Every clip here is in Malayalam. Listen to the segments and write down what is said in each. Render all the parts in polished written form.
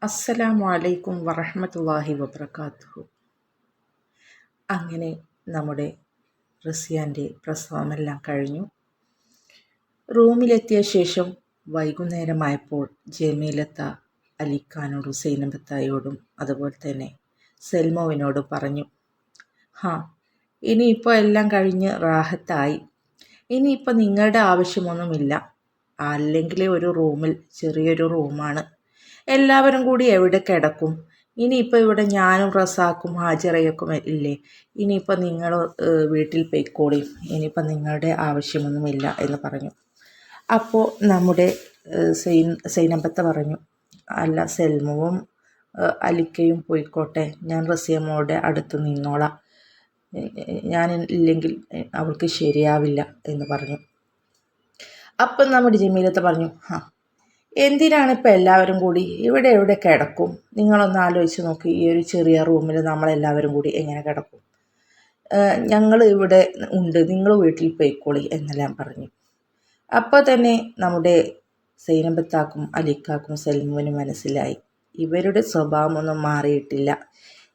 അസ്സലാമു അലൈക്കും വറഹ്മത്തുള്ളാഹി വബറകാതുഹു. അങ്ങനെ നമ്മുടെ റസിയാൻ്റെ പ്രസവമെല്ലാം കഴിഞ്ഞു. റൂമിലെത്തിയ ശേഷം വൈകുന്നേരമായപ്പോൾ ജമീലത്ത അലിഖാനോടും സൈനബത്തായോടും അതുപോലെ തന്നെ സെൽമോവിനോടും പറഞ്ഞു, ഇനിയിപ്പോൾ എല്ലാം കഴിഞ്ഞ് റാഹത്തായി. ഇനിയിപ്പോൾ നിങ്ങളുടെ ആവശ്യമൊന്നുമില്ല. അല്ലെങ്കിൽ ഒരു റൂമിൽ, ചെറിയൊരു റൂമാണ്, എല്ലാവരും കൂടി എവിടെ കിടക്കും? ഇനിയിപ്പോൾ ഇവിടെ ഞാനും റസാക്കും ഹാജറയൊക്കെ ഇല്ലേ? ഇനിയിപ്പോൾ നിങ്ങൾ വീട്ടിൽ പോയിക്കോളി. ഇനിയിപ്പോൾ നിങ്ങളുടെ ആവശ്യമൊന്നുമില്ല എന്ന് പറഞ്ഞു. അപ്പോൾ നമ്മുടെ സൈനബത്ത പറഞ്ഞു, അല്ല, സെൽമുവും അലിക്കയും പോയിക്കോട്ടെ, ഞാൻ റസിയമ്മയുടെ അടുത്ത് നിന്നോളാം. ഞാൻ ഇല്ലെങ്കിൽ അവൾക്ക് ശരിയാവില്ല എന്ന് പറഞ്ഞു. അപ്പം നമ്മുടെ ജമീലത്ത പറഞ്ഞു, എന്തിനാണ് ഇപ്പോൾ എല്ലാവരും കൂടി എവിടെ കിടക്കും? നിങ്ങളൊന്ന് ആലോചിച്ച് നോക്കി, ഈ ഒരു ചെറിയ റൂമിൽ നമ്മളെല്ലാവരും കൂടി എങ്ങനെ കിടക്കും? ഞങ്ങൾ ഇവിടെ ഉണ്ട്, നിങ്ങൾ വീട്ടിൽ പോയിക്കോളി എന്നെല്ലാം പറഞ്ഞു. അപ്പോൾ തന്നെ നമ്മുടെ സൈനബത്താക്കും അലിക്കാക്കും സെൽമുവിനും മനസ്സിലായി, ഇവരുടെ സ്വഭാവമൊന്നും മാറിയിട്ടില്ല.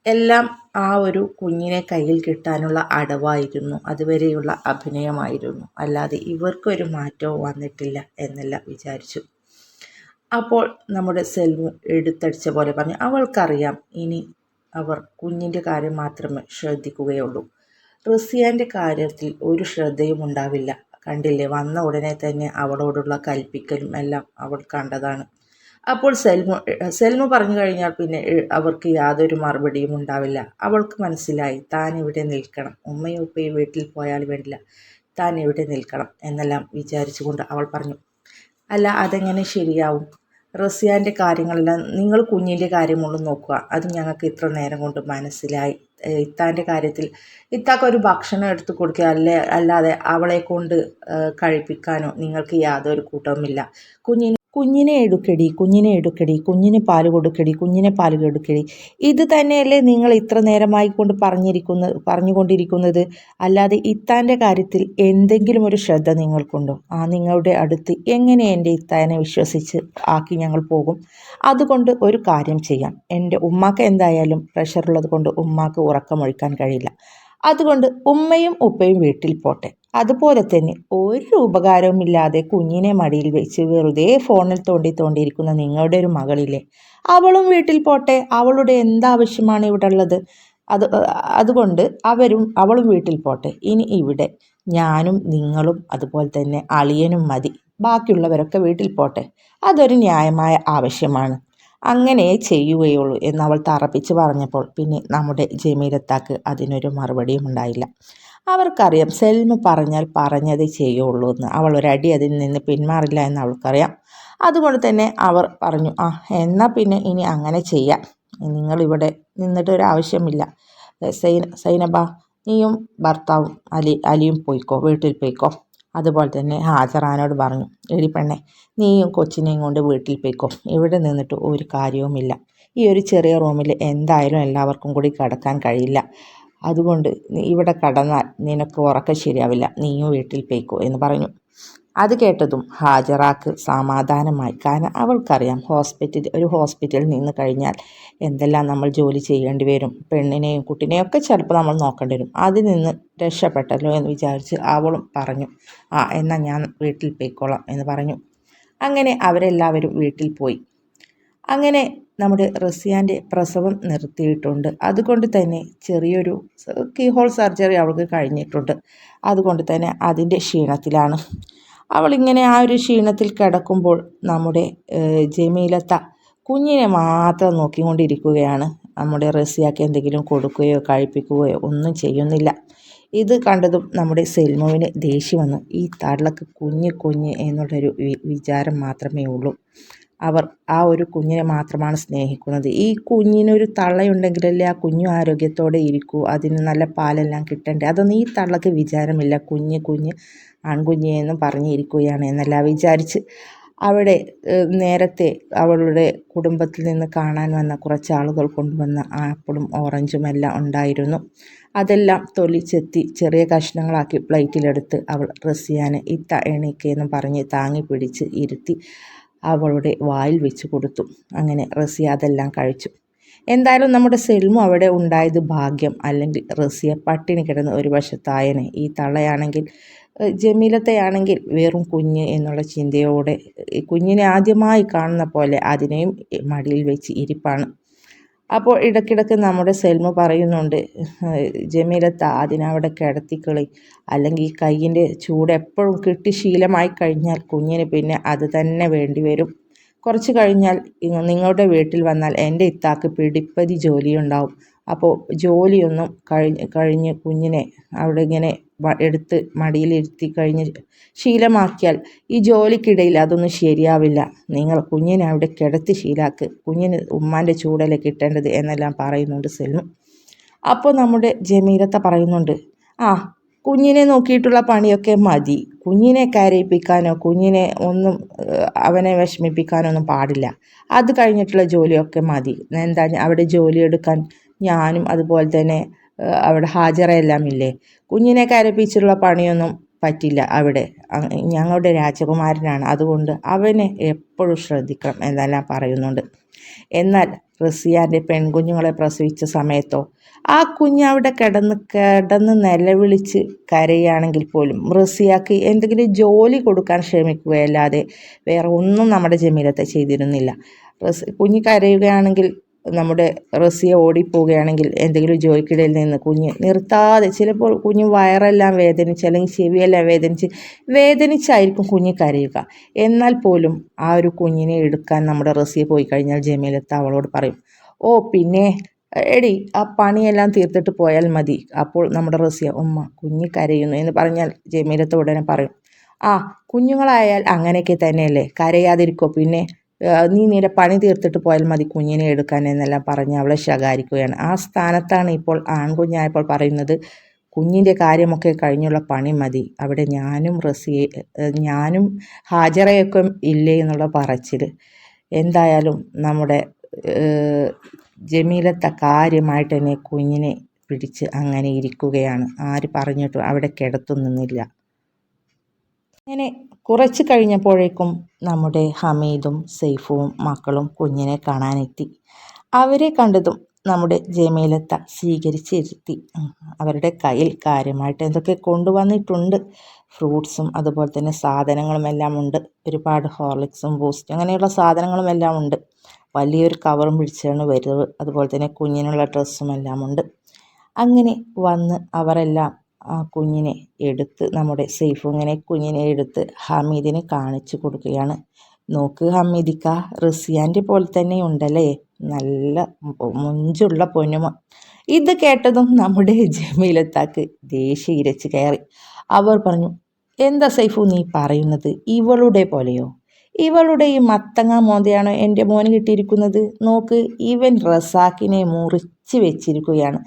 എല്ലാം ആ ഒരു കുഞ്ഞിനെ കയ്യിൽ കിട്ടാനുള്ള അടവായിരുന്നു, അതുവരെയുള്ള അഭിനയമായിരുന്നു, അല്ലാതെ ഇവർക്കൊരു മാറ്റവും വന്നിട്ടില്ല എന്നെല്ലാം വിചാരിച്ചു. അപ്പോൾ നമ്മുടെ സെൽമു എടുത്തടിച്ച പോലെ പറഞ്ഞു, അവൾക്കറിയാം ഇനി അവർ കുഞ്ഞിൻ്റെ കാര്യം മാത്രമേ ശ്രദ്ധിക്കുകയുള്ളൂ. റസിയാൻ്റെ കാര്യത്തിൽ ഒരു ശ്രദ്ധയും ഉണ്ടാവില്ല. കണ്ടില്ലേ, വന്ന ഉടനെ തന്നെ അവളോടുള്ള കൽപ്പിക്കലും എല്ലാം അവൾ കണ്ടതാണ്. അപ്പോൾ സെൽമു പറഞ്ഞു കഴിഞ്ഞാൽ പിന്നെ അവർക്ക് യാതൊരു മറുപടിയും ഉണ്ടാവില്ല. അവൾക്ക് മനസ്സിലായി, താൻ ഇവിടെ നിൽക്കണം, ഉമ്മയും ഉപ്പയും വീട്ടിൽ പോയാൽ വേണ്ടില്ല, താൻ ഇവിടെ നിൽക്കണം എന്നെല്ലാം വിചാരിച്ചുകൊണ്ട് അവൾ പറഞ്ഞു, അല്ല, അതെങ്ങനെ ശരിയാവും? റസിയാൻ്റെ കാര്യങ്ങളെല്ലാം നിങ്ങൾ കുഞ്ഞിൻ്റെ കാര്യമുള്ളൂ നോക്കുക, അത് ഞങ്ങൾക്ക് ഇത്ര നേരം കൊണ്ട് മനസ്സിലായി. ഇത്താൻ്റെ കാര്യത്തിൽ ഇത്താക്കൊരു ഭക്ഷണം എടുത്തു കൊടുക്കുക, അല്ലാതെ അവളെ കൊണ്ട് കഴിപ്പിക്കാനോ നിങ്ങൾക്ക് യാതൊരു കൂട്ടവുമില്ല. കുഞ്ഞിനെ എടുക്കടി, കുഞ്ഞിന് പാല് കൊടുക്കടി. ഇത് തന്നെയല്ലേ നിങ്ങൾ ഇത്ര നേരമായി കൊണ്ട് പറഞ്ഞുകൊണ്ടിരിക്കുന്നത്? അല്ലാതെ ഇത്താൻ്റെ കാര്യത്തിൽ എന്തെങ്കിലും ഒരു ശ്രദ്ധ നിങ്ങൾക്കുണ്ടോ? നിങ്ങളുടെ അടുത്ത് എങ്ങനെ എൻ്റെ ഇത്താനെ വിശ്വസിച്ച് ആക്കി ഞങ്ങൾ പോകും? അതുകൊണ്ട് ഒരു കാര്യം ചെയ്യാം, എൻ്റെ ഉമ്മാക്ക് എന്തായാലും പ്രഷറുള്ളത് കൊണ്ട് ഉമ്മാക്ക് ഉറക്കമൊഴിക്കാൻ കഴിയില്ല. അതുകൊണ്ട് ഉമ്മയും ഉപ്പയും വീട്ടിൽ പോട്ടെ. അതുപോലെ തന്നെ ഒരു ഉപകാരവുമില്ലാതെ കുഞ്ഞിനെ മടിയിൽ വെച്ച് വെറുതെ ഫോണിൽ തോണ്ടിയിരിക്കുന്ന നിങ്ങളുടെ ഒരു മകളില്ലേ, അവളും വീട്ടിൽ പോട്ടെ. അവളുടെ എന്താവശ്യമാണ് ഇവിടെ ഉള്ളത്? അതുകൊണ്ട് അവളും വീട്ടിൽ പോട്ടെ. ഇനി ഇവിടെ ഞാനും നിങ്ങളും അതുപോലെ തന്നെ അളിയനും മതി, ബാക്കിയുള്ളവരൊക്കെ വീട്ടിൽ പോട്ടെ. അതൊരു ന്യായമായ ആവശ്യമാണ്, അങ്ങനെ ചെയ്യുകയുള്ളൂ എന്നവൾ തറപ്പിച്ച് പറഞ്ഞപ്പോൾ പിന്നെ നമ്മുടെ ജമീലത്താക്ക് അതിനൊരു മറുപടിയും ഉണ്ടായില്ല. അവർക്കറിയാം സെൽമ പറഞ്ഞാൽ പറഞ്ഞതേ ചെയ്യുള്ളൂ എന്ന്. അവൾ ഒരടി അതിൽ നിന്ന് പിന്മാറില്ല എന്ന് അവൾക്കറിയാം. അതുകൊണ്ട് തന്നെ അവർ പറഞ്ഞു, എന്നാൽ പിന്നെ ഇനി അങ്ങനെ ചെയ്യാം, നിങ്ങളിവിടെ നിന്നിട്ടൊരാവശ്യമില്ല. സൈനബ, നീയും ഭർത്താവും അലിയും പോയിക്കോ, വീട്ടിൽ പോയിക്കോ. അതുപോലെ തന്നെ ഹാജറാനോട് പറഞ്ഞു, എടി പെണ്ണെ, നീയും കൊച്ചിനെയും കൊണ്ട് വീട്ടിൽ പോയിക്കോ, ഇവിടെ നിന്നിട്ട് ഒരു കാര്യവുമില്ല. ഈ ഒരു ചെറിയ റൂമിൽ എന്തായാലും എല്ലാവർക്കും കൂടി കിടക്കാൻ കഴിയില്ല. അതുകൊണ്ട് ഇവിടെ കടന്നാൽ നിനക്ക് ഉറക്കം ശരിയാവില്ല, നീയും വീട്ടിൽ പോയിക്കോ എന്ന് പറഞ്ഞു. അത് കേട്ടതും ഹാജറാക്ക് സമാധാനമായി. കാരണം അവൾക്കറിയാം, ഒരു ഹോസ്പിറ്റലിൽ നിന്ന് കഴിഞ്ഞാൽ എന്തെല്ലാം നമ്മൾ ജോലി ചെയ്യേണ്ടി വരും. പെണ്ണിനെയും കുട്ടിനെയും ഒക്കെ ചിലപ്പോൾ നമ്മൾ നോക്കേണ്ടി വരും. അതിൽ നിന്ന് രക്ഷപ്പെട്ടല്ലോ എന്ന് വിചാരിച്ച് അവളും പറഞ്ഞു, എന്നാൽ ഞാൻ വീട്ടിൽ പോയിക്കോളാം എന്ന് പറഞ്ഞു. അങ്ങനെ അവരെല്ലാവരും വീട്ടിൽ പോയി. അങ്ങനെ നമ്മുടെ റസിയാൻ്റെ പ്രസവം നിർത്തിയിട്ടുണ്ട്. അതുകൊണ്ട് തന്നെ ചെറിയൊരു കീഹോൾ സർജറി അവൾക്ക് കഴിഞ്ഞിട്ടുണ്ട്. അതുകൊണ്ട് തന്നെ അതിൻ്റെ ക്ഷീണത്തിലാണ് അവളിങ്ങനെ. ആ ഒരു ക്ഷീണത്തിൽ കിടക്കുമ്പോൾ നമ്മുടെ ജമീലത്ത കുഞ്ഞിനെ മാത്രം നോക്കിക്കൊണ്ടിരിക്കുകയാണ്. നമ്മുടെ റസിയാക്ക് എന്തെങ്കിലും കൊടുക്കുകയോ കഴിപ്പിക്കുകയോ ഒന്നും ചെയ്യുന്നില്ല. ഇത് കണ്ടതും നമ്മുടെ സെൽമുവിന് ദേഷ്യം വന്നു. ഈ തള്ളക്ക് കുഞ്ഞ് എന്നുള്ളൊരു വിചാരം മാത്രമേ ഉള്ളൂ. അവർ ആ ഒരു കുഞ്ഞിനെ മാത്രമാണ് സ്നേഹിക്കുന്നത്. ഈ കുഞ്ഞിനൊരു തള്ളയുണ്ടെങ്കിലല്ലേ ആ കുഞ്ഞു ആരോഗ്യത്തോടെ ഇരിക്കൂ, അതിന് നല്ല പാലെല്ലാം കിട്ടണ്ടേ. അതൊന്നും ഈ തള്ളക്ക് വിചാരമില്ല. കുഞ്ഞ് ആൺകുഞ്ഞ് എന്നും പറഞ്ഞിരിക്കുകയാണ് എന്നെല്ലാം വിചാരിച്ച് അവിടെ നേരത്തെ അവളുടെ കുടുംബത്തിൽ നിന്ന് കാണാൻ വന്ന കുറച്ച് ആളുകൾ കൊണ്ടുവന്ന ആപ്പിളും ഓറഞ്ചും എല്ലാം ഉണ്ടായിരുന്നു. അതെല്ലാം തൊലിച്ചെത്തി ചെറിയ കഷ്ണങ്ങളാക്കി പ്ലേറ്റിലെടുത്ത് അവൾ റസിയാനെ എണീക്കെന്ന് പറഞ്ഞ് താങ്ങി പിടിച്ച് ഇരുത്തി അവളുടെ വായിൽ വെച്ച് കൊടുത്തു. അങ്ങനെ റസിയ അതെല്ലാം കഴിച്ചു. എന്തായാലും നമ്മുടെ സെൽമു അവിടെ ഉണ്ടായത് ഭാഗ്യം. അല്ലെങ്കിൽ റസിയ പട്ടിണി കിടന്ന് ഒരു വശത്തായനെ. ഈ തള്ളയാണെങ്കിൽ ജമീലത്തെയാണെങ്കിൽ വെറും കുഞ്ഞ് എന്നുള്ള ചിന്തയോടെ കുഞ്ഞിനെ ആദ്യമായി കാണുന്ന പോലെ അതിനെയും മടിയിൽ വെച്ച് ഇരിപ്പാണ്. അപ്പോൾ ഇടയ്ക്കിടയ്ക്ക് നമ്മുടെ സെൽമ പറയുന്നുണ്ട്, ജമീലത്ത അതിനവിടെ കിടത്തിക്കളി, അല്ലെങ്കിൽ ഈ കയ്യിൻ്റെ ചൂട് എപ്പോഴും കിട്ടി ശീലമായി കഴിഞ്ഞാൽ കുഞ്ഞിന് പിന്നെ അത് തന്നെ വേണ്ടി വരും. കുറച്ച് കഴിഞ്ഞാൽ നിങ്ങളുടെ വീട്ടിൽ വന്നാൽ എൻ്റെ ഇത്താക്ക് പിടിപ്പതി ജോലിയുണ്ടാവും. അപ്പോൾ ജോലിയൊന്നും കഴിഞ്ഞ് കുഞ്ഞിനെ അവിടെ ഇങ്ങനെ എടുത്ത് മടിയിലിരുത്തി കഴിഞ്ഞ് ശീലമാക്കിയാൽ ഈ ജോലിക്കിടയിൽ അതൊന്നും ശരിയാവില്ല. നിങ്ങൾ കുഞ്ഞിനെ അവിടെ കിടത്തി ശീലാക്ക്, കുഞ്ഞിന് ഉമ്മാൻ്റെ ചൂടല്ലേ കിട്ടേണ്ടത് എന്നെല്ലാം പറയുന്നുണ്ട് സെൽമു. അപ്പോൾ നമ്മുടെ ജമീലത്ത പറയുന്നുണ്ട്, ആ കുഞ്ഞിനെ നോക്കിയിട്ടുള്ള പണിയൊക്കെ മതി, കുഞ്ഞിനെ കരയിപ്പിക്കാനോ കുഞ്ഞിനെ ഒന്നും അവനെ വിഷമിപ്പിക്കാനൊന്നും പാടില്ല, അത് കഴിഞ്ഞിട്ടുള്ള ജോലിയൊക്കെ മതി. എന്താ അവിടെ ജോലിയെടുക്കാൻ ഞാനും അതുപോലെ തന്നെ അവിടെ ഹാജറയെല്ലാം ഇല്ലേ, കുഞ്ഞിനെ കരയിപ്പിച്ചിട്ടുള്ള പണിയൊന്നും പറ്റില്ല അവിടെ, ഞങ്ങളുടെ രാജകുമാരനാണ്, അതുകൊണ്ട് അവനെ എപ്പോഴും ശ്രദ്ധിക്കണം എന്നെല്ലാം പറയുന്നുണ്ട്. എന്നാൽ റസിയാൻ്റെ പെൺകുഞ്ഞുങ്ങളെ പ്രസവിച്ച സമയത്തോ ആ കുഞ്ഞ് അവിടെ കിടന്ന് നിലവിളിച്ച് കരയുകയാണെങ്കിൽ പോലും റസിയാക്ക് എന്തെങ്കിലും ജോലി കൊടുക്കാൻ ശ്രമിക്കുകയല്ലാതെ വേറെ ഒന്നും നമ്മുടെ ജമീലത്തെ ചെയ്തിരുന്നില്ല. കുഞ്ഞ് കരയുകയാണെങ്കിൽ നമ്മുടെ റസിയ ഓടിപ്പോവുകയാണെങ്കിൽ എന്തെങ്കിലും ജോലിക്കിടയിൽ നിന്ന് കുഞ്ഞ് നിർത്താതെ, ചിലപ്പോൾ കുഞ്ഞ് വയറെല്ലാം വേദനിച്ച് അല്ലെങ്കിൽ ചെവിയെല്ലാം വേദനിച്ചായിരിക്കും കുഞ്ഞ് കരയുക. എന്നാൽ പോലും ആ ഒരു കുഞ്ഞിനെ എടുക്കാൻ നമ്മുടെ റസിയ പോയി കഴിഞ്ഞാൽ ജമീലത്ത് അവളോട് പറയും, ഓ പിന്നെ എടി ആ പണിയെല്ലാം തീർത്തിട്ട് പോയാൽ മതി. അപ്പോൾ നമ്മുടെ റസിയ, ഉമ്മ കുഞ്ഞ് കരയുന്നു എന്ന് പറഞ്ഞാൽ ജമീലത്ത് ഉടനെ പറയും, ആ കുഞ്ഞുങ്ങളായാൽ അങ്ങനെയൊക്കെ തന്നെയല്ലേ, കരയാതിരിക്കോ പിന്നെ, നീ നിന്റെ പണി തീർത്തിട്ട് പോയാൽ മതി കുഞ്ഞിനെ എടുക്കാൻ എന്നെല്ലാം പറഞ്ഞ് അവളെ ശകാരിക്കുകയാണ്. ആ സ്ഥാനത്താണ് ഇപ്പോൾ ആൺകുഞ്ഞായപ്പോൾ പറയുന്നത്, കുഞ്ഞിൻ്റെ കാര്യമൊക്കെ കഴിഞ്ഞുള്ള പണി മതി, അവിടെ ഞാനും ഹാജറയൊക്കെ ഇല്ലേ എന്നുള്ള പറച്ചിൽ. എന്തായാലും നമ്മുടെ ജമീലത്ത കാര്യമായിട്ട് തന്നെ കുഞ്ഞിനെ പിടിച്ച് അങ്ങനെ ഇരിക്കുകയാണ്. ആര് പറഞ്ഞിട്ടും അവിടെ കിടത്തുന്നില്ല. അങ്ങനെ കുറച്ച് കഴിഞ്ഞപ്പോഴേക്കും നമ്മുടെ ഹമീദും സെയ്ഫും മക്കളും കുഞ്ഞിനെ കാണാനെത്തി. അവരെ കണ്ടതും നമ്മുടെ ജമീലത്ത സ്വീകരിച്ചിരുത്തി. അവരുടെ കയ്യിൽ കാര്യമായിട്ട് എന്തൊക്കെ കൊണ്ടുവന്നിട്ടുണ്ട്, ഫ്രൂട്ട്സും അതുപോലെ തന്നെ സാധനങ്ങളും എല്ലാം ഉണ്ട്. ഒരുപാട് ഹോർലിക്സും ബൂസ്റ്റും അങ്ങനെയുള്ള സാധനങ്ങളും എല്ലാം ഉണ്ട്. വലിയൊരു കവറും പിടിച്ചാണ് വരുന്നത്. അതുപോലെ തന്നെ കുഞ്ഞിനുള്ള ഡ്രസ്സും എല്ലാം ഉണ്ട്. അങ്ങനെ വന്ന് അവരെല്ലാം ആ കുഞ്ഞിനെ എടുത്ത്, നമ്മുടെ സെയ്ഫു ഇങ്ങനെ കുഞ്ഞിനെ എടുത്ത് ഹമീദിനെ കാണിച്ചു കൊടുക്കുകയാണ്. നോക്ക് ഹമീദിക്ക, റസിയാൻ്റെ പോലെ തന്നെ ഉണ്ടല്ലേ, നല്ല മുഞ്ചുള്ള പൊന്നുമ. ഇത് കേട്ടതും നമ്മുടെ ജമീലത്താക്ക് ദേഷ്യം ഇരച്ച് കയറി. അവർ പറഞ്ഞു, എന്താ സൈഫു നീ പറയുന്നത്, ഇവളുടെ പോലെയോ? ഇവളുടെ ഈ മത്തങ്ങ മോന്തയാണോ എൻ്റെ മോന് കിട്ടിയിരിക്കുന്നത്? നോക്ക്, ഇവൻ റസാക്കിനെ മുറിച്ച് വെച്ചിരിക്കുകയാണ്.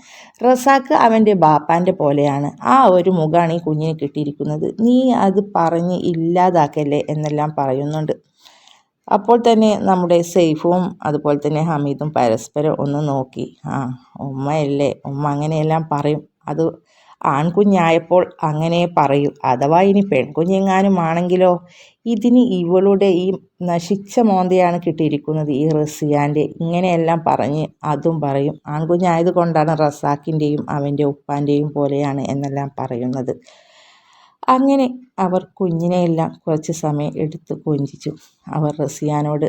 റസാക്ക് അവൻ്റെ ബാപ്പാൻ്റെ പോലെയാണ്. ആ ഒരു മുഖമാണ് ഈ കുഞ്ഞിന് കിട്ടിയിരിക്കുന്നത്. നീ അത് പറഞ്ഞ് ഇല്ലാതാക്കല്ലേ എന്നെല്ലാം പറയുന്നുണ്ട്. അപ്പോൾ തന്നെ നമ്മുടെ സെയ്ഫും അതുപോലെ തന്നെ ഹമീദും പരസ്പരം ഒന്ന് നോക്കി. ആ ഉമ്മയല്ലേ, ഉമ്മ അങ്ങനെയെല്ലാം പറയും, അത് ആൺകുഞ്ഞായപ്പോൾ അങ്ങനെ പറയൂ, അഥവാ ഇനി പെൺകുഞ്ഞെങ്ങാനും ആണെങ്കിലോ? ഇതിന് ഇവളുടെ ഈ നശിച്ച മോന്തയാണ് കിട്ടിയിരിക്കുന്നത്, ഈ റസിയാൻ്റെ, ഇങ്ങനെയെല്ലാം പറഞ്ഞ് അതും പറയും. ആൺകുഞ്ഞായത് കൊണ്ടാണ് റസാക്കിൻ്റെയും അവൻ്റെ ഉപ്പാൻ്റെയും പോലെയാണ് എന്നെല്ലാം പറയുന്നത്. അങ്ങനെ അവർ കുഞ്ഞിനെയെല്ലാം കുറച്ച് സമയം എടുത്ത് കൊഞ്ചിച്ചു. അവർ റസിയാനോട്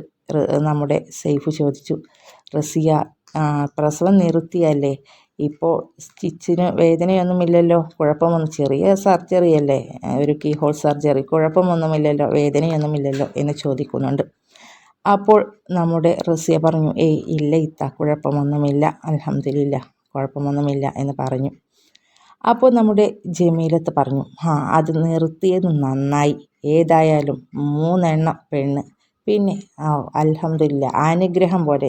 നമ്മുടെ സെയ്ഫ് ചോദിച്ചു, റസിയ പ്രസവം നിർത്തിയല്ലേ, ഇപ്പോൾ സ്റ്റിച്ചിന് വേദനയൊന്നുമില്ലല്ലോ, കുഴപ്പമൊന്നും, ചെറിയ സർജറി അല്ലേ, ഒരു കീ ഹോൾ സർജറി, കുഴപ്പമൊന്നുമില്ലല്ലോ, വേദനയൊന്നുമില്ലല്ലോ എന്ന് ചോദിക്കുന്നുണ്ട്. അപ്പോൾ നമ്മുടെ റസിയ പറഞ്ഞു, ഏയ് ഇല്ല ഇത്ത, കുഴപ്പമൊന്നുമില്ല, അൽഹംദുലില്ലാ, കുഴപ്പമൊന്നുമില്ല എന്ന് പറഞ്ഞു. അപ്പോൾ നമ്മുടെ ജമീലത്ത് പറഞ്ഞു, അത് നിർത്തിയത് നന്നായി, ഏതായാലും 3 പെണ്ണ്, പിന്നെ അൽഹംദുലില്ലാ, അനുഗ്രഹം പോലെ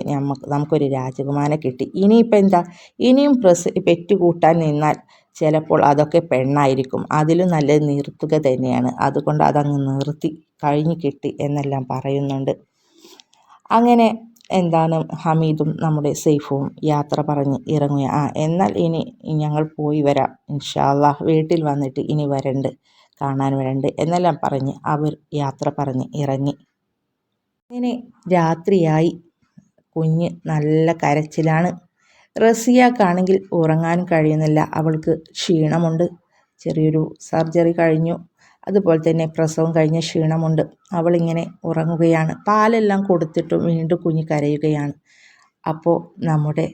നമുക്കൊരു രാജകുമാരനെ കിട്ടി. ഇനിയിപ്പോൾ എന്താ, ഇനിയും പെറ്റുകൂട്ടാൻ നിന്നാൽ ചിലപ്പോൾ അതൊക്കെ പെണ്ണായിരിക്കും, അതിലും നല്ലത് നിർത്തുക തന്നെയാണ്, അതുകൊണ്ട് അതങ്ങ് നിർത്തി, കഴിഞ്ഞ് കിട്ടി എന്നെല്ലാം പറയുന്നുണ്ട്. അങ്ങനെ എന്താണ് ഹമീദും നമ്മുടെ സെയ്ഫും യാത്ര പറഞ്ഞ് ഇറങ്ങുക. എന്നാൽ ഇനി ഞങ്ങൾ പോയി വരാം, ഇൻഷാ അല്ലാഹ് വീട്ടിൽ വന്നിട്ട് ഇനി കാണാൻ വരണ്ട് എന്നെല്ലാം പറഞ്ഞ് അവർ യാത്ര പറഞ്ഞ് ഇറങ്ങി. അങ്ങനെ രാത്രിയായി. കുഞ്ഞ് നല്ല കരച്ചിലാണ്. റസിയാക്കാണെങ്കിൽ ഉറങ്ങാൻ കഴിയുന്നില്ല. അവൾക്ക് ക്ഷീണമുണ്ട്. ചെറിയൊരു സർജറി കഴിഞ്ഞു. അതുപോലെ തന്നെ പ്രസവം കഴിഞ്ഞ ക്ഷീണമുണ്ട്. അവളിങ്ങനെ ഉറങ്ങുകയാണ്. പാലെല്ലാം കൊടുത്തിട്ടും വീണ്ടും കുഞ്ഞ് കരയുകയാണ്. അപ്പോൾ നമ്മുടെ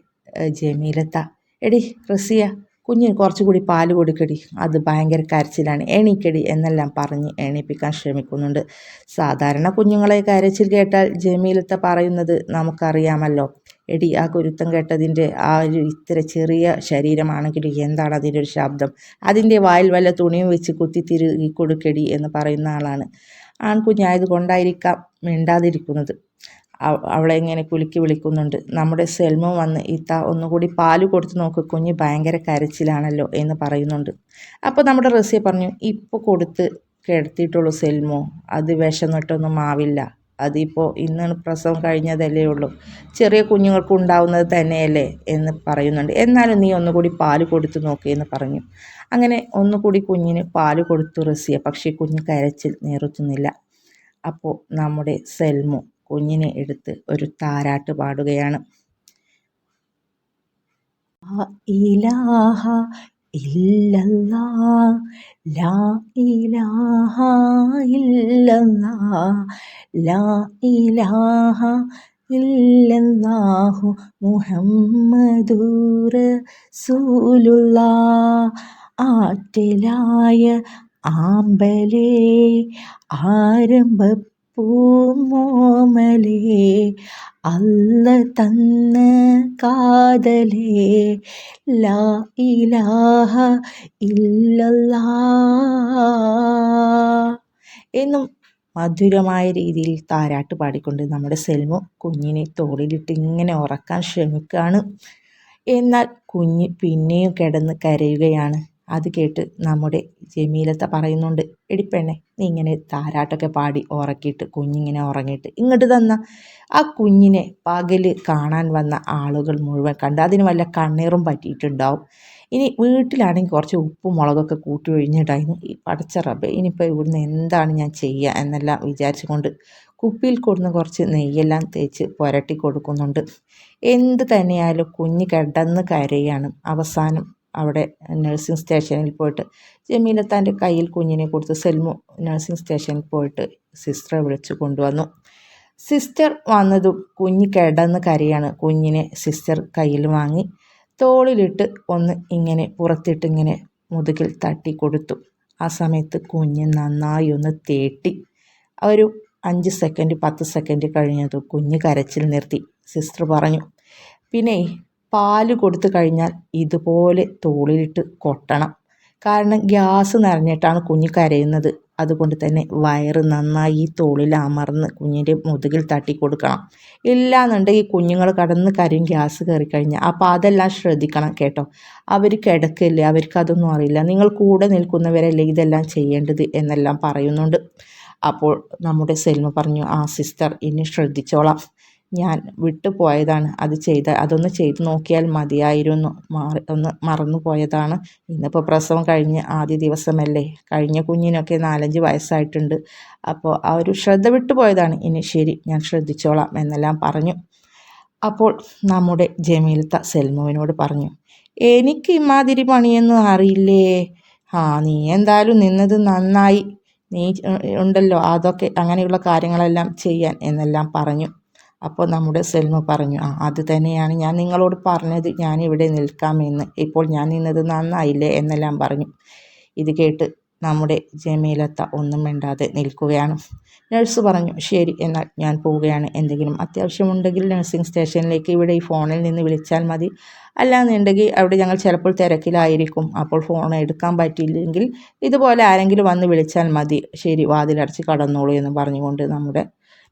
ജമീലത്ത, എടി റസിയ, കുഞ്ഞിന് കുറച്ചുകൂടി പാല് കൊടുക്കടി, അത് ഭയങ്കര കരച്ചിലാണ്, എണീക്കടി എന്നെല്ലാം പറഞ്ഞ് എണീപ്പിക്കാൻ ശ്രമിക്കുന്നുണ്ട്. സാധാരണ കുഞ്ഞുങ്ങളെ കരച്ചിൽ കേട്ടാൽ ജമീലത്ത പറയുന്നത് നമുക്കറിയാമല്ലോ. എടി, ആ കുരുത്തം കേട്ടതിൻ്റെ ആ ഒരു ഇത്ര ചെറിയ ശരീരമാണെങ്കിലും എന്താണ് അതിൻ്റെ ഒരു ശബ്ദം, അതിൻ്റെ വായിൽ വല്ല തുണിയും വെച്ച് കുത്തി തിരുകി കൊടുക്കടി എന്ന് പറയുന്ന ആളാണ്. ആൺകുഞ്ഞായത് കൊണ്ടായിരിക്കാം മിണ്ടാതിരിക്കുന്നത്. അവളെ ഇങ്ങനെ കുലുക്കി വിളിക്കുന്നുണ്ട്. നമ്മുടെ സെൽമോ വന്ന് ഇത്ത ഒന്നുകൂടി പാല് കൊടുത്ത് നോക്ക്, കുഞ്ഞ് ഭയങ്കര കരച്ചിലാണല്ലോ എന്ന് പറയുന്നുണ്ട്. അപ്പോൾ നമ്മുടെ റസിയ പറഞ്ഞു, ഇപ്പോൾ കൊടുത്ത് കിടത്തിയിട്ടുള്ളൂ സെൽമോ, അത് വിശന്നിട്ടൊന്നും ആവില്ല, അതിപ്പോൾ ഇന്നാണ് പ്രസവം കഴിഞ്ഞതല്ലേ ഉള്ളൂ, ചെറിയ കുഞ്ഞുങ്ങൾക്ക് ഉണ്ടാവുന്നത് തന്നെയല്ലേ എന്ന് പറയുന്നുണ്ട്. എന്നാലും നീ ഒന്നുകൂടി പാല് കൊടുത്ത് നോക്ക് എന്ന് പറഞ്ഞു. അങ്ങനെ ഒന്നുകൂടി കുഞ്ഞിന് പാല് കൊടുത്തു റസിയ. പക്ഷേ കുഞ്ഞ് കരച്ചിൽ നിർത്തുന്നില്ല. അപ്പോൾ നമ്മുടെ സെൽമോ കുഞ്ഞിനെ എടുത്ത് ഒരു താരാട്ട് പാടുകയാണ്. ഇലാഹ ഇല്ലല്ലാഹ്, ലാ ഇലാഹ ഇല്ലല്ലാഹ്, ലാ ഇലാഹ ഇല്ലല്ലാഹു മുഹമ്മദുർ റസൂലുള്ളാഹ്. ആറ്റലായ ആമ്പലേ, ആരംഭ പൂമോമലേ, അല്ല തന്ന കാതലേ, ലാ ഇലാഹ ഇല്ലല്ലാഹ് എന്നും മധുരമായ രീതിയിൽ താരാട്ട് പാടിക്കൊണ്ട് നമ്മുടെ സെൽമു കുഞ്ഞിനെ തോളിലിട്ട് ഇങ്ങനെ ഉറക്കാൻ ശ്രമിക്കുകയാണ്. എന്നാൽ കുഞ്ഞ് പിന്നെയും കിടന്ന് കരയുകയാണ്. അത് കേട്ട് നമ്മുടെ ജമീലത്ത പറയുന്നുണ്ട്, എടിപ്പെണ്ണെ, നീ ഇങ്ങനെ താരാട്ടൊക്കെ പാടി ഉറക്കിയിട്ട് കുഞ്ഞിങ്ങനെ ഉറങ്ങിയിട്ട് ഇങ്ങോട്ട് തന്ന ആ കുഞ്ഞിനെ പകല് കാണാൻ വന്ന ആളുകൾ മുഴുവൻ കണ്ട് അതിന് വല്ല കണ്ണീറും പറ്റിയിട്ടുണ്ടാവും. ഇനി വീട്ടിലാണെങ്കിൽ കുറച്ച് ഉപ്പും മുളകൊക്കെ കൂട്ടി ഒഴിഞ്ഞിട്ടായിരുന്നു. ഈ പടച്ച റബ്ബേ, ഇനിയിപ്പോൾ ഇവിടുന്ന് എന്താണ് ഞാൻ ചെയ്യുക എന്നെല്ലാം വിചാരിച്ചുകൊണ്ട് കുപ്പിയിൽ കൊടുന്ന് കുറച്ച് നെയ്യെല്ലാം തേച്ച് പുരട്ടി കൊടുക്കുന്നുണ്ട്. എന്ത് തന്നെയായാലും കുഞ്ഞ് കിടന്ന് കരയാണ്. അവസാനം അവിടെ നഴ്സിംഗ് സ്റ്റേഷനിൽ പോയിട്ട് ജമീലത്താൻ്റെ കയ്യിൽ കുഞ്ഞിനെ കൊടുത്ത് സെൽമു നഴ്സിംഗ് സ്റ്റേഷനിൽ പോയിട്ട് സിസ്റ്ററെ വിളിച്ചു കൊണ്ടുവന്നു. സിസ്റ്റർ വന്നതും കുഞ്ഞ് കിടന്ന് കരയാണ്. കുഞ്ഞിനെ സിസ്റ്റർ കയ്യിൽ വാങ്ങി തോളിലിട്ട് ഒന്ന് ഇങ്ങനെ പുറത്തിട്ട് ഇങ്ങനെ മുതുകിൽ തട്ടി കൊടുത്തു. ആ സമയത്ത് കുഞ്ഞ് നന്നായി ഒന്ന് തേട്ടി. ഒരു 5 സെക്കൻഡ് 10 സെക്കൻഡ് കഴിഞ്ഞതും കുഞ്ഞ് കരച്ചിൽ നിർത്തി. സിസ്റ്റർ പറഞ്ഞു, പിന്നെ പാല് കൊടുത്തു കഴിഞ്ഞാൽ ഇതുപോലെ തോളിലിട്ട് കൊട്ടണം. കാരണം ഗ്യാസ് നിറഞ്ഞിട്ടാണ് കുഞ്ഞ് കരയുന്നത്. അതുകൊണ്ട് തന്നെ വയറ് നന്നായി ഈ തോളിൽ അമർന്ന് കുഞ്ഞിൻ്റെ മുതുകിൽ തട്ടി കൊടുക്കണം. ഇല്ലാന്നുണ്ടെങ്കിൽ കുഞ്ഞുങ്ങൾ കടന്ന് കരയും ഗ്യാസ് കയറി കഴിഞ്ഞാൽ. അപ്പോൾ അതെല്ലാം ശ്രദ്ധിക്കണം കേട്ടോ. അവർ കിടക്കില്ലേ, അവർക്കതൊന്നും അറിയില്ല. നിങ്ങൾ കൂടെ നിൽക്കുന്നവരല്ലേ ഇതെല്ലാം ചെയ്യേണ്ടത് എന്നെല്ലാം പറയുന്നുണ്ട്. അപ്പോൾ നമ്മുടെ സെൽമ പറഞ്ഞു, ആ സിസ്റ്റർ, ഇനി ശ്രദ്ധിച്ചോളാം, ഞാൻ വിട്ടുപോയതാണ്, അതൊന്ന് ചെയ്ത് നോക്കിയാൽ മതിയായിരുന്നു, ഒന്ന് മറന്നു പോയതാണ്. ഇന്നിപ്പോൾ പ്രസവം കഴിഞ്ഞ് ആദ്യ ദിവസമല്ലേ, കഴിഞ്ഞ കുഞ്ഞിനൊക്കെ 4-5 വയസ്സായിട്ടുണ്ട്, അപ്പോൾ ആ ഒരു ശ്രദ്ധ വിട്ടുപോയതാണ്. ഇനി ശരി, ഞാൻ ശ്രദ്ധിച്ചോളാം എന്നെല്ലാം പറഞ്ഞു. അപ്പോൾ നമ്മുടെ ജമീലത്ത സെൽമുവിനോട് പറഞ്ഞു, എനിക്ക് ഇമാതിരി പണിയൊന്നും അറിയില്ലേ, നീ എന്തായാലും നിന്നത് നന്നായി, നീ ഉണ്ടല്ലോ അതൊക്കെ അങ്ങനെയുള്ള കാര്യങ്ങളെല്ലാം ചെയ്യാൻ എന്നെല്ലാം പറഞ്ഞു. അപ്പോൾ നമ്മുടെ സെൽമ പറഞ്ഞു, അത് തന്നെയാണ് ഞാൻ നിങ്ങളോട് പറഞ്ഞത്, ഞാനിവിടെ നിൽക്കാമെന്ന്, ഇപ്പോൾ ഞാൻ നിന്നത് നന്നായില്ലേ എന്നെല്ലാം പറഞ്ഞു. ഇത് കേട്ട് നമ്മുടെ ജമീലത്ത ഒന്നും മിണ്ടാതെ നിൽക്കുകയാണ്. നഴ്സ് പറഞ്ഞു, ശരി, എന്നാൽ ഞാൻ പോവുകയാണ്, എന്തെങ്കിലും അത്യാവശ്യമുണ്ടെങ്കിൽ നഴ്സിംഗ് സ്റ്റേഷനിലേക്ക് ഇവിടെ ഈ ഫോണിൽ നിന്ന് വിളിച്ചാൽ മതി, അല്ലാന്നുണ്ടെങ്കിൽ അവിടെ ഞങ്ങൾ ചിലപ്പോൾ തിരക്കിലായിരിക്കും, അപ്പോൾ ഫോൺ എടുക്കാൻ പറ്റിയില്ലെങ്കിൽ ഇതുപോലെ ആരെങ്കിലും വന്ന് വിളിച്ചാൽ മതി, ശരി, വാതിലടച്ച് കടന്നോളൂ എന്ന് പറഞ്ഞുകൊണ്ട് നമ്മുടെ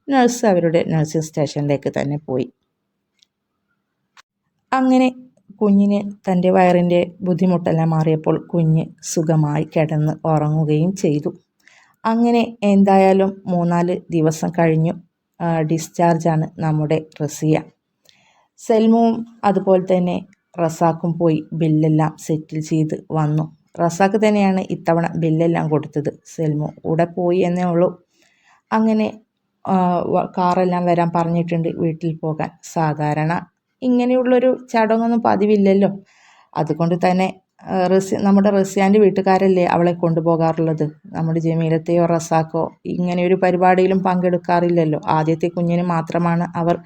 നഴ്സ് അവരുടെ നഴ്സിംഗ് സ്റ്റേഷനിലേക്ക് തന്നെ പോയി. അങ്ങനെ കുഞ്ഞിന് തൻ്റെ വയറിൻ്റെ ബുദ്ധിമുട്ടെല്ലാം മാറിയപ്പോൾ കുഞ്ഞ് സുഖമായി കിടന്ന് ഉറങ്ങുകയും ചെയ്തു. അങ്ങനെ എന്തായാലും 3-4 ദിവസം കഴിഞ്ഞു. ഡിസ്ചാർജാണ് നമ്മുടെ റസിയ. സെൽമുവും അതുപോലെ തന്നെ റസാക്കും പോയി ബില്ലെല്ലാം സെറ്റിൽ ചെയ്ത് വന്നു. റസാക്ക് തന്നെയാണ് ഇത്തവണ ബില്ലെല്ലാം കൊടുത്തത്, സെൽമു കൂടെ പോയി എന്നേ ഉള്ളൂ. അങ്ങനെ കാറെല്ലാം വരാൻ പറഞ്ഞിട്ടുണ്ട് വീട്ടിൽ പോകാൻ. സാധാരണ ഇങ്ങനെയുള്ളൊരു ചടങ്ങൊന്നും പതിവില്ലല്ലോ. അതുകൊണ്ട് തന്നെ നമ്മുടെ റസിയാൻ്റെ വീട്ടുകാരല്ലേ അവളെ കൊണ്ടുപോകാറുള്ളത്. നമ്മുടെ ജമീലത്തെയോ റസാക്കോ ഇങ്ങനെയൊരു പരിപാടിയിലും പങ്കെടുക്കാറില്ലല്ലോ. ആദ്യത്തെ കുഞ്ഞിന് മാത്രമാണ് അവർ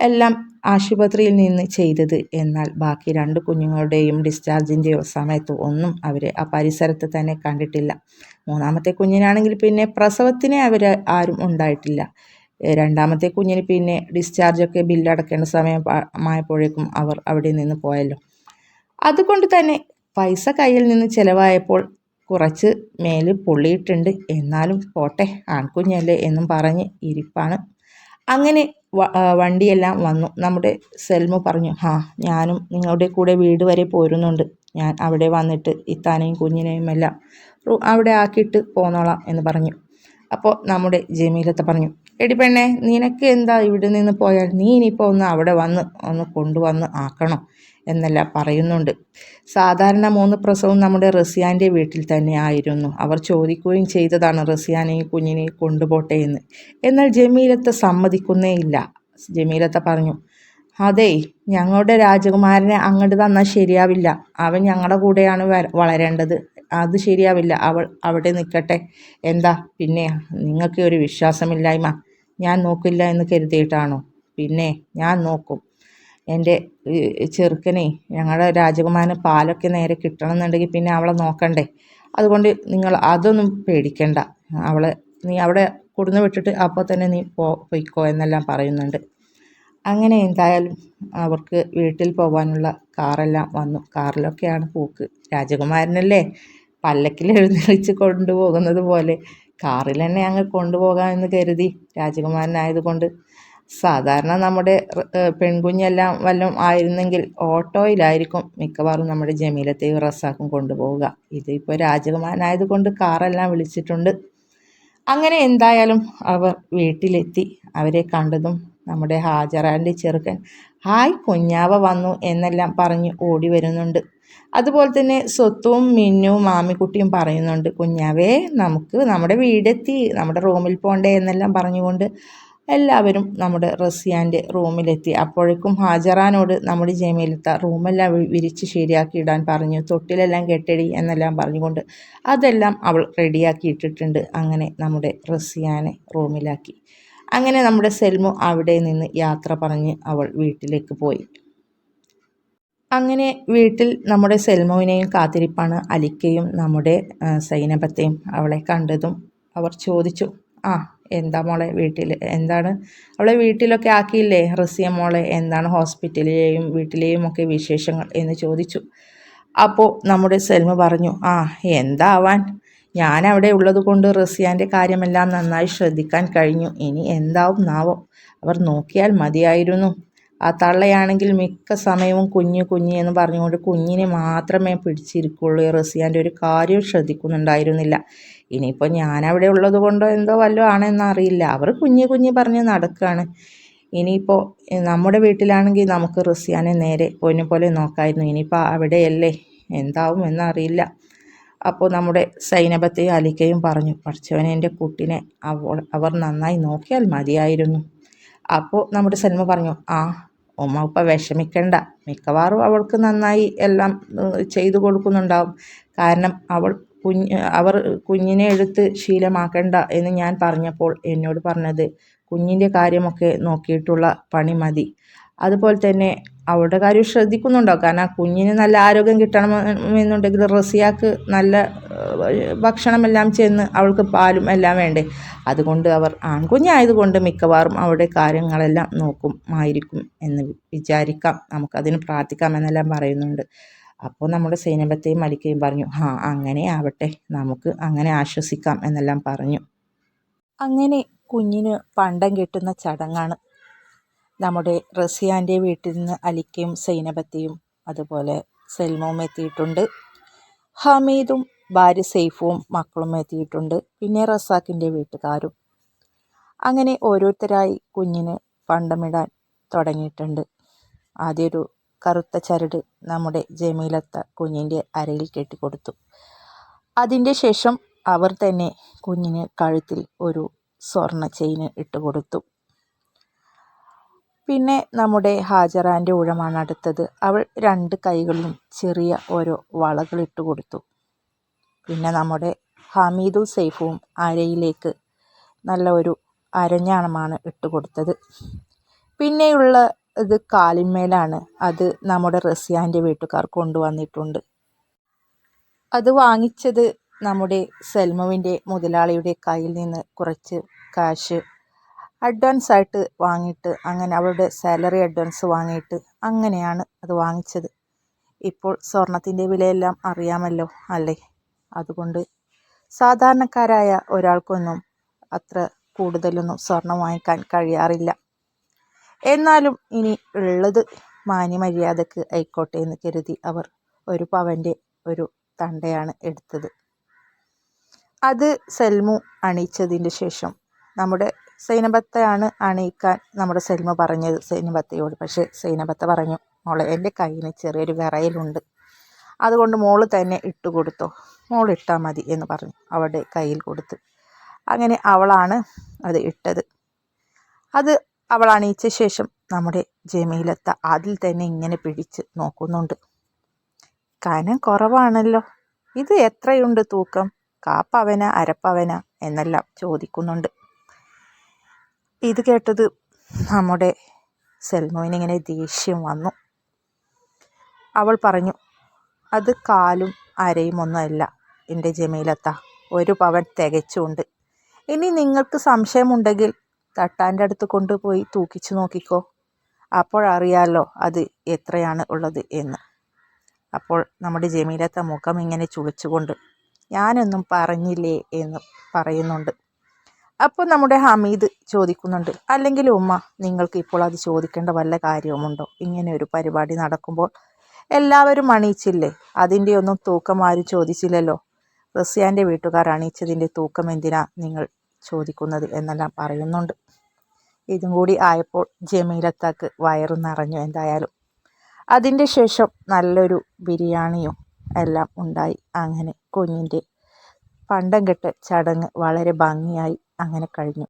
എല്ലാം ആശുപത്രിയിൽ നിന്ന് ചെയ്തത്. എന്നാൽ ബാക്കി 2 കുഞ്ഞുങ്ങളുടെയും ഡിസ്ചാർജിൻ്റെയോ സമയത്തോ ഒന്നും അവർ ആ പരിസരത്ത് തന്നെ കണ്ടിട്ടില്ല. 3ാമത്തെ കുഞ്ഞിനാണെങ്കിൽ പിന്നെ പ്രസവത്തിനെ അവർ ആരും ഉണ്ടായിട്ടില്ല. 2ാമത്തെ കുഞ്ഞിന് പിന്നെ ഡിസ്ചാർജൊക്കെ ബില്ലടക്കേണ്ട സമയമായപ്പോഴേക്കും അവർ അവിടെ നിന്ന് പോയല്ലോ. അതുകൊണ്ട് തന്നെ പൈസ കയ്യിൽ നിന്ന് ചിലവായപ്പോൾ കുറച്ച് മേല് പൊള്ളിയിട്ടുണ്ട്. എന്നാലും പോട്ടെ, ആൺകുഞ്ഞല്ലേ എന്നും പറഞ്ഞ് ഇരിപ്പാണ്. അങ്ങനെ വണ്ടിയെല്ലാം വന്നു. നമ്മുടെ സെൽമു പറഞ്ഞു, ഞാനും നിങ്ങളുടെ കൂടെ വീട് വരെ പോരുന്നുണ്ട്. ഞാൻ അവിടെ വന്നിട്ട് ഇത്താനെയും കുഞ്ഞിനെയും എല്ലാം അവിടെ ആക്കിയിട്ട് പോന്നോളാം എന്ന് പറഞ്ഞു. അപ്പോൾ നമ്മുടെ ജമീലത്തെ പറഞ്ഞു, എടി പെണ്ണെ, നിനക്ക് എന്താ ഇവിടെ നിന്ന് പോയാൽ നീ ഇനിയിപ്പോൾ അവിടെ ഒന്ന് കൊണ്ടുവന്ന് ആക്കണം എന്നെല്ലാം പറയുന്നുണ്ട്. സാധാരണ 3 പ്രസവം നമ്മുടെ റസിയാൻ്റെ വീട്ടിൽ തന്നെ ആയിരുന്നു. അവർ ചോദിക്കുകയും ചെയ്തതാണ് റസിയാനെയും കുഞ്ഞിനെയും കൊണ്ടുപോട്ടെ എന്ന്. എന്നാൽ ജമീലത്തെ സമ്മതിക്കുന്നേ ഇല്ല. ജമീലത്തെ പറഞ്ഞു, അതേ, ഞങ്ങളുടെ രാജകുമാരനെ അങ്ങോട്ട് തന്നാൽ ശരിയാവില്ല. അവൻ ഞങ്ങളുടെ കൂടെയാണ് വളരേണ്ടത്. അത് ശരിയാവില്ല. അവൾ അവിടെ നിൽക്കട്ടെ. എന്താ പിന്നെ നിങ്ങൾക്ക് ഒരു വിശ്വാസമില്ലായ്മ? ഞാൻ നോക്കില്ല എന്ന് കരുതിയിട്ടാണോ? പിന്നെ ഞാൻ നോക്കും. എൻ്റെ ചെറുക്കനെ, ഞങ്ങളുടെ രാജകുമാരന് പാലൊക്കെ നേരെ കിട്ടണമെന്നുണ്ടെങ്കിൽ പിന്നെ അവളെ നോക്കണ്ടേ. അതുകൊണ്ട് നിങ്ങൾ അതൊന്നും പേടിക്കണ്ട. നീ അവിടെ കൊടുന്ന് വിട്ടിട്ട് അപ്പോൾ തന്നെ നീ പോയിക്കോ എന്നെല്ലാം പറയുന്നുണ്ട്. അങ്ങനെ എന്തായാലും അവർക്ക് വീട്ടിൽ പോകാനുള്ള കാറെല്ലാം വന്നു. കാറിലൊക്കെയാണ് പോക്ക്. രാജകുമാരനല്ലേ, പല്ലക്കിൽ എഴുന്നള്ളിച്ച് കൊണ്ടുപോകുന്നത് പോലെ കാറിൽ തന്നെ അങ്ങ് കൊണ്ടുപോകാമെന്ന് കരുതി. രാജകുമാരനായതുകൊണ്ട്. സാധാരണ നമ്മുടെ പെൺകുഞ്ഞെല്ലാം വല്ലതും ആയിരുന്നെങ്കിൽ ഓട്ടോയിലായിരിക്കും മിക്കവാറും നമ്മുടെ ജമീലത്തെയും റസാക്കും കൊണ്ടുപോവുക. ഇതിപ്പോൾ രാജകുമാരനായതുകൊണ്ട് കാറെല്ലാം വിളിച്ചിട്ടുണ്ട്. അങ്ങനെ എന്തായാലും അവർ വീട്ടിലെത്തി. അവരെ കണ്ടതും നമ്മുടെ ഹാജറാൻ്റെ ചെറുക്കൻ ഹായ് കുഞ്ഞാവ വന്നു എന്നെല്ലാം പറഞ്ഞ് ഓടി വരുന്നുണ്ട്. അതുപോലെ തന്നെ സ്വത്തും മിന്നുവും മാമിക്കുട്ടിയും പറയുന്നുണ്ട്, കുഞ്ഞാവേ നമുക്ക് നമ്മുടെ വീടെത്തി, നമ്മുടെ റൂമിൽ പോണ്ടേ എന്നെല്ലാം പറഞ്ഞുകൊണ്ട് എല്ലാവരും നമ്മുടെ റസിയാൻ്റെ റൂമിലെത്തി. അപ്പോഴേക്കും ഹാജറാനോട് നമ്മുടെ ജമീലത്ത റൂമെല്ലാം വിരിച്ച് ശരിയാക്കി ഇടാൻ പറഞ്ഞു. തൊട്ടിലെല്ലാം കെട്ടടി എന്നെല്ലാം പറഞ്ഞുകൊണ്ട് അതെല്ലാം അവൾ റെഡിയാക്കി ഇട്ടിട്ടുണ്ട്. അങ്ങനെ നമ്മുടെ റസിയാനെ റൂമിലാക്കി. അങ്ങനെ നമ്മുടെ സെൽമു അവിടെ നിന്ന് യാത്ര പറഞ്ഞ് അവൾ വീട്ടിലേക്ക് പോയി. അങ്ങനെ വീട്ടിൽ നമ്മുടെ സെൽമുവിനെയും കാത്തിരിപ്പാണ്. അലിക്കയും നമ്മുടെ സൈനബത്തെയും അവളെ കണ്ടതും അവർ ചോദിച്ചു, എന്താ മോളെ എന്താണ് അവളെ വീട്ടിലൊക്കെ ആക്കിയില്ലേ റസിയ മോളെ, എന്താണ് ഹോസ്പിറ്റലിലെയും വീട്ടിലെയും ഒക്കെ വിശേഷങ്ങൾ എന്ന് ചോദിച്ചു. അപ്പോൾ നമ്മുടെ സെൽമ പറഞ്ഞു, എന്താവാൻ, ഞാൻ അവിടെ ഉള്ളത് കൊണ്ട് റസിയാൻ്റെ കാര്യമെല്ലാം നന്നായി ശ്രദ്ധിക്കാൻ കഴിഞ്ഞു. ഇനി എന്താവും നാവോ, അവർ നോക്കിയാൽ മതിയായിരുന്നു. ആ തള്ളയാണെങ്കിൽ മിക്ക സമയവും കുഞ്ഞ് എന്ന് പറഞ്ഞുകൊണ്ട് കുഞ്ഞിനെ മാത്രമേ പിടിച്ചിരിക്കുള്ളൂ. റസിയാൻ്റെ ഒരു കാര്യവും ശ്രദ്ധിക്കുന്നുണ്ടായിരുന്നില്ല. ഇനിയിപ്പോൾ ഞാനവിടെ ഉള്ളത് കൊണ്ടോ എന്തോ വല്ലതും ആണെന്നറിയില്ല, അവർ കുഞ്ഞ് പറഞ്ഞ് നടക്കുകയാണ്. ഇനിയിപ്പോൾ നമ്മുടെ വീട്ടിലാണെങ്കിൽ നമുക്ക് റസിയാനെ നേരെ പൊന്നു പോലെ നോക്കായിരുന്നു. ഇനിയിപ്പോൾ അവിടെയല്ലേ, എന്താവും എന്നറിയില്ല. അപ്പോൾ നമ്മുടെ സൈനബത്തെയും അലിക്കയും പറഞ്ഞു, പഠിച്ചവനെ എൻ്റെ കുട്ടിനെ അവർ നന്നായി നോക്കിയാൽ മതിയായിരുന്നു. അപ്പോൾ നമ്മുടെ സൽമ പറഞ്ഞു, ഉമ്മ ഉപ്പ വിഷമിക്കണ്ട, മിക്കവാറും അവൾക്ക് നന്നായി എല്ലാം ചെയ്തു കൊടുക്കുന്നുണ്ടാവും. കാരണം അവർ കുഞ്ഞിനെ എടുത്ത് ശീലമാക്കണ്ട എന്ന് ഞാൻ പറഞ്ഞപ്പോൾ എന്നോട് പറഞ്ഞത് കുഞ്ഞിൻ്റെ കാര്യമൊക്കെ നോക്കിയിട്ടുള്ള പണി മതി. അതുപോലെ തന്നെ അവളുടെ കാര്യം ശ്രദ്ധിക്കുന്നുണ്ടാവും. കാരണം കുഞ്ഞിന് നല്ല ആരോഗ്യം കിട്ടണമെന്നുണ്ടെങ്കിൽ റസിയാക്ക് നല്ല ഭക്ഷണമെല്ലാം ചെന്ന് അവൾക്ക് പാലും എല്ലാം വേണ്ടേ. അതുകൊണ്ട് അവർ ആൺകുഞ്ഞായതുകൊണ്ട് മിക്കവാറും അവളുടെ കാര്യങ്ങളെല്ലാം നോക്കുമായിരിക്കും എന്ന് വിചാരിക്കാം. നമുക്കതിന് പ്രാർത്ഥിക്കാം എന്നെല്ലാം പറയുന്നുണ്ട്. അപ്പോൾ നമ്മുടെ സൈനബത്തെയും മലിക്കയും പറഞ്ഞു, അങ്ങനെ ആവട്ടെ, നമുക്ക് അങ്ങനെ ആശ്വസിക്കാം എന്നെല്ലാം പറഞ്ഞു. അങ്ങനെ കുഞ്ഞിന് പണ്ടം കെട്ടുന്ന ചടങ്ങാണ്. നമ്മുടെ റസിയാൻ്റെ വീട്ടിൽ നിന്ന് അലിക്കയും സൈനബത്തെയും അതുപോലെ സെൽമവും എത്തിയിട്ടുണ്ട്. ഹമീദും ഭാര്യ സൈഫും മക്കളും എത്തിയിട്ടുണ്ട്. പിന്നെ റസാക്കിൻ്റെ വീട്ടുകാരും. അങ്ങനെ ഓരോരുത്തരായി കുഞ്ഞിന് പണ്ടമിടാൻ തുടങ്ങിയിട്ടുണ്ട്. ആദ്യം ഒരു കറുത്ത ചരട് നമ്മുടെ ജമീലത്ത കുഞ്ഞിൻ്റെ അരയിൽ കെട്ടിക്കൊടുത്തു. അതിൻ്റെ ശേഷം അവർ തന്നെ കുഞ്ഞിന് കഴുത്തിൽ ഒരു സ്വർണ്ണ ചെയിൻ ഇട്ട് കൊടുത്തു. പിന്നെ നമ്മുടെ ഹാജറാൻ്റെ ഊഴമാണ് അടുത്തത്. അവൾ 2 കൈകളിലും ചെറിയ ഓരോ വളകൾ ഇട്ട് കൊടുത്തു. പിന്നെ നമ്മുടെ ഹമീദും സൈഫും അരയിലേക്ക് നല്ല ഒരു അരഞ്ഞാണമാണ് ഇട്ട് കൊടുത്തത്. പിന്നെയുള്ള ഇത് കാലിന്മേലാണ്. അത് നമ്മുടെ റസിയാൻ്റെ വീട്ടുകാർ കൊണ്ടുവന്നിട്ടുണ്ട്. അത് വാങ്ങിച്ചത് നമ്മുടെ സെൽമുവിൻ്റെ മുതലാളിയുടെ കയ്യിൽ നിന്ന് കുറച്ച് കാശ് അഡ്വാൻസ് ആയിട്ട് വാങ്ങിയിട്ട്, അങ്ങനെ അവളുടെ സാലറി അഡ്വാൻസ് വാങ്ങിയിട്ട് അങ്ങനെയാണ് അത് വാങ്ങിച്ചത്. ഇപ്പോൾ സ്വർണത്തിൻ്റെ വിലയെല്ലാം അറിയാമല്ലോ അല്ലേ? അതുകൊണ്ട് സാധാരണക്കാരായ ഒരാൾക്കൊന്നും അത്ര കൂടുതലൊന്നും സ്വർണം വാങ്ങിക്കാൻ കഴിയാറില്ല. എന്നാലും ഇനി ഉള്ളത് മാന്യമര്യാദക്ക് ആയിക്കോട്ടെ എന്ന് കരുതി അവർ 1 പവൻ്റെ ഒരു തണ്ടയാണ് എടുത്തത്. അത് സെൽമു അണിയിച്ചതിന് ശേഷം നമ്മുടെ സൈനബത്തയാണ് അണിയിക്കാൻ നമ്മുടെ സെൽമു പറഞ്ഞത് സൈനബത്തയോട്. പക്ഷേ സൈനബത്ത പറഞ്ഞു, മോളെ എൻ്റെ കയ്യിന് ചെറിയൊരു വിറയലുണ്ട്, അതുകൊണ്ട് മോള് തന്നെ ഇട്ട് കൊടുത്തോ, മോളിട്ടാൽ മതി എന്ന് പറഞ്ഞു അവളുടെ കയ്യിൽ കൊടുത്ത്. അങ്ങനെ അവളാണ് അത് ഇട്ടത്. അത് അവൾ അണിയിച്ച ശേഷം നമ്മുടെ ജമീലത്ത അതിൽ തന്നെ ഇങ്ങനെ പിടിച്ച് നോക്കുന്നുണ്ട്. കനം കുറവാണല്ലോ, ഇത് എത്രയുണ്ട് തൂക്കം, 1/4 പവന 1/2 പവന എന്നെല്ലാം ചോദിക്കുന്നുണ്ട്. ഇത് കേട്ടത് നമ്മുടെ സെൽമുവിനിങ്ങനെ ദേഷ്യം വന്നു. അവൾ പറഞ്ഞു, അത് കാലും അരയും ഒന്നുമല്ല എൻ്റെ ജമീലത്ത, 1 പവൻ തികച്ചുണ്ട്. ഇനി നിങ്ങൾക്ക് സംശയമുണ്ടെങ്കിൽ തട്ടാൻ്റെ അടുത്ത് കൊണ്ടുപോയി തൂക്കിച്ചു നോക്കിക്കോ, അപ്പോഴറിയാലോ അത് എത്രയാണ് ഉള്ളത് എന്ന്. അപ്പോൾ നമ്മുടെ ജമീലത്ത മുഖം ഇങ്ങനെ ചുളിച്ചുകൊണ്ട് ഞാനൊന്നും പറഞ്ഞില്ലേ എന്ന് പറയുന്നുണ്ട്. അപ്പോൾ നമ്മുടെ ഹമീദ് ചോദിക്കുന്നുണ്ട്, അല്ലെങ്കിൽ ഉമ്മ, നിങ്ങൾക്ക് ഇപ്പോൾ അത് ചോദിക്കേണ്ട വല്ല കാര്യവുമുണ്ടോ? ഇങ്ങനെ ഒരു പരിപാടി നടക്കുമ്പോൾ എല്ലാവരും അണിയിച്ചില്ലേ, അതിൻ്റെ ഒന്നും തൂക്കം ആരും ചോദിച്ചില്ലല്ലോ. റസിയാൻ്റെ വീട്ടുകാർ അണിയിച്ചതിൻ്റെ തൂക്കം എന്തിനാ നിങ്ങൾ ചോദിക്കുന്നത് എന്നെല്ലാം പറയുന്നുണ്ട്. ഇതും കൂടി ആയപ്പോൾ ജമീലത്താക്ക് വയറു നിറഞ്ഞു എന്തായാലും. അതിൻ്റെ ശേഷം നല്ലൊരു ബിരിയാണിയും എല്ലാം ഉണ്ടായി. അങ്ങനെ കുഞ്ഞിൻ്റെ പണ്ടം കെട്ട് ചടങ്ങ് വളരെ ഭംഗിയായി അങ്ങനെ കഴിഞ്ഞു.